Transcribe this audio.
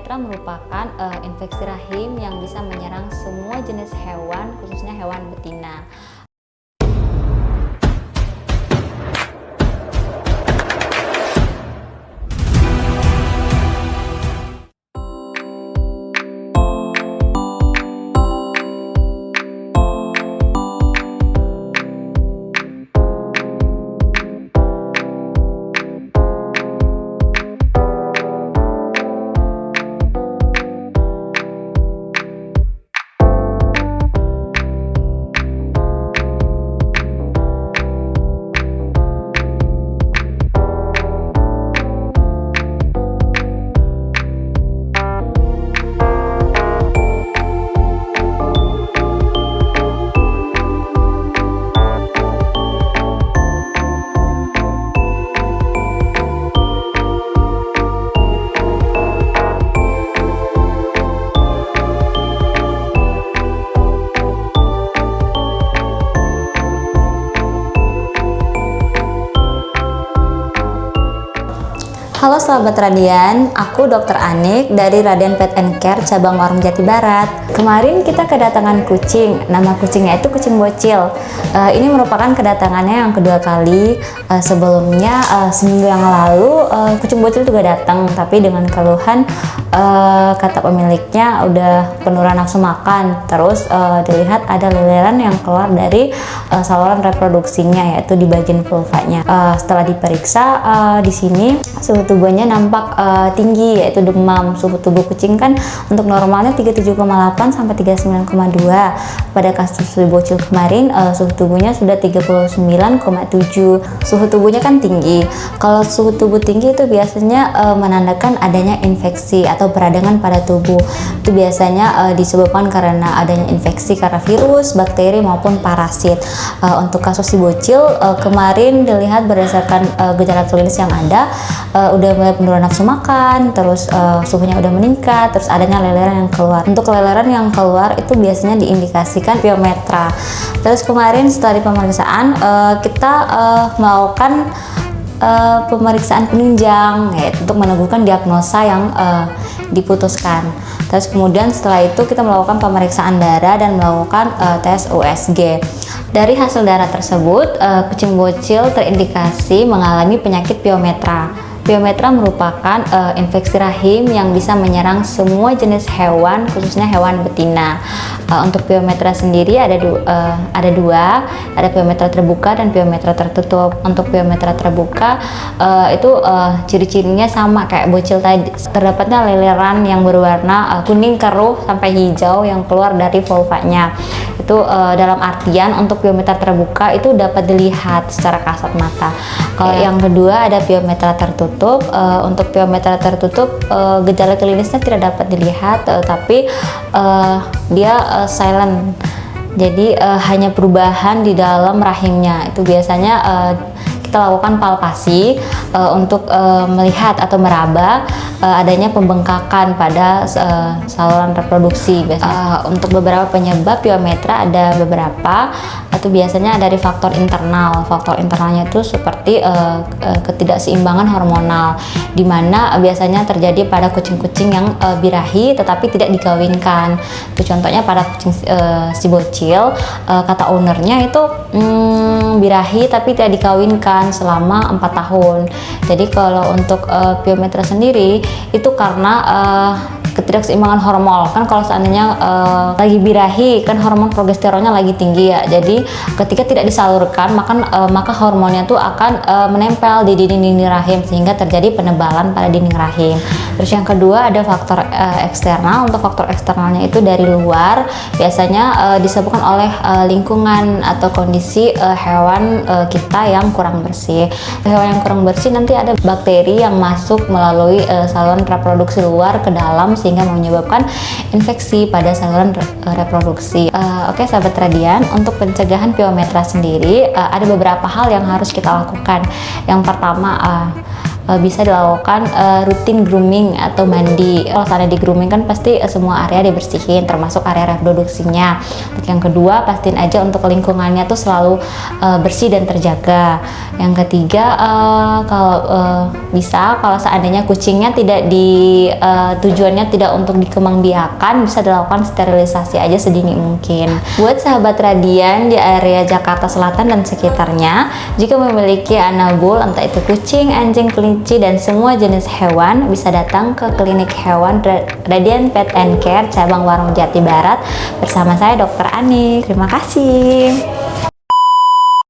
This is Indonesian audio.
Pyometra merupakan infeksi rahim yang bisa menyerang semua jenis hewan, khususnya hewan betina. Halo sahabat Radian, aku Dr. Anik dari Radian Pet and Care cabang Warung Jati Barat. Kemarin kita kedatangan kucing, nama kucingnya itu kucing bocil. Ini merupakan kedatangannya yang kedua kali. Sebelumnya seminggu yang lalu kucing bocil juga datang, tapi dengan keluhan kata pemiliknya udah penurunan nafsu makan. Terus dilihat ada leleran yang keluar dari saluran reproduksinya, yaitu di bagian vulvanya. Setelah diperiksa di sini suhu tubuhnya nampak tinggi, yaitu demam. Suhu tubuh kucing kan untuk normalnya 37,8 sampai 39,2. Pada kasus bocil kemarin suhu tubuhnya sudah 39,7. Suhu tubuhnya kan tinggi. Kalau suhu tubuh tinggi itu biasanya menandakan adanya infeksi atau peradangan pada tubuh. Itu biasanya disebabkan karena adanya infeksi karena virus, bakteri maupun parasit. Untuk kasus si bocil kemarin dilihat berdasarkan gejala klinis yang ada, udah mulai penurunan nafsu makan, terus suhunya udah meningkat, terus adanya leleran yang keluar. Untuk leleran yang keluar itu biasanya diindikasikan Pyometra. Terus kemarin setelah pemeriksaan kita melakukan pemeriksaan penunjang, yaitu untuk meneguhkan diagnosa yang diputuskan. Terus kemudian setelah itu kita melakukan pemeriksaan darah dan melakukan tes USG. Dari hasil darah tersebut, kucing bocil terindikasi mengalami penyakit Pyometra. Pyometra merupakan infeksi rahim yang bisa menyerang semua jenis hewan, khususnya hewan betina. Untuk Pyometra sendiri ada dua, ada Pyometra terbuka dan Pyometra tertutup. Untuk Pyometra terbuka itu ciri-cirinya sama kayak bocil tadi. Terdapatnya leleran yang berwarna kuning keruh sampai hijau yang keluar dari vulvanya. Itu dalam artian untuk Pyometra terbuka itu dapat dilihat secara kasat mata. Kalau yang kedua ada Pyometra tertutup. Untuk Pyometra tertutup gejala klinisnya tidak dapat dilihat, tapi dia silent. Jadi hanya perubahan di dalam rahimnya. Itu biasanya kita lakukan palpasi untuk melihat atau meraba adanya pembengkakan pada saluran reproduksi. Untuk beberapa penyebab Pyometra ada beberapa, itu biasanya dari faktor internal. Faktor internalnya itu seperti ketidakseimbangan hormonal, di mana biasanya terjadi pada kucing-kucing yang birahi tetapi tidak dikawinkan. Itu contohnya pada kucing si bocil, kata ownernya itu birahi tapi tidak dikawinkan selama 4 tahun. Jadi kalau untuk Pyometra sendiri itu karena ketidakseimbangan hormon. Kan kalau seandainya lagi birahi kan hormon progesteronnya lagi tinggi ya. Jadi ketika tidak disalurkan maka hormonnya tuh akan menempel di dinding-dinding rahim sehingga terjadi penebalan pada dinding rahim. Terus yang kedua ada faktor eksternal. Untuk faktor eksternalnya itu dari luar, biasanya disebabkan oleh lingkungan atau kondisi hewan kita yang kurang bersih. Hewan yang kurang bersih nanti ada bakteri yang masuk melalui saluran reproduksi luar ke dalam sehingga menyebabkan infeksi pada saluran reproduksi. Oke sahabat Radian, untuk pencegahan Pyometra sendiri ada beberapa hal yang harus kita lakukan. Yang pertama bisa dilakukan rutin grooming atau mandi. Kalau misalnya di grooming kan pasti semua area dibersihin, termasuk area reproduksinya. Yang kedua, pastiin aja untuk lingkungannya tuh selalu bersih dan terjaga. Yang ketiga, kalau seandainya kucingnya tidak tujuannya tidak untuk dikembangbiakan, bisa dilakukan sterilisasi aja sedini mungkin. Buat sahabat Radian di area Jakarta Selatan dan sekitarnya, jika memiliki anabul, entah itu kucing, anjing, kelinci, dan semua jenis hewan, bisa datang ke klinik hewan Radian Pet and Care cabang Warung Jati Barat bersama saya Dr. Anik. Terima kasih.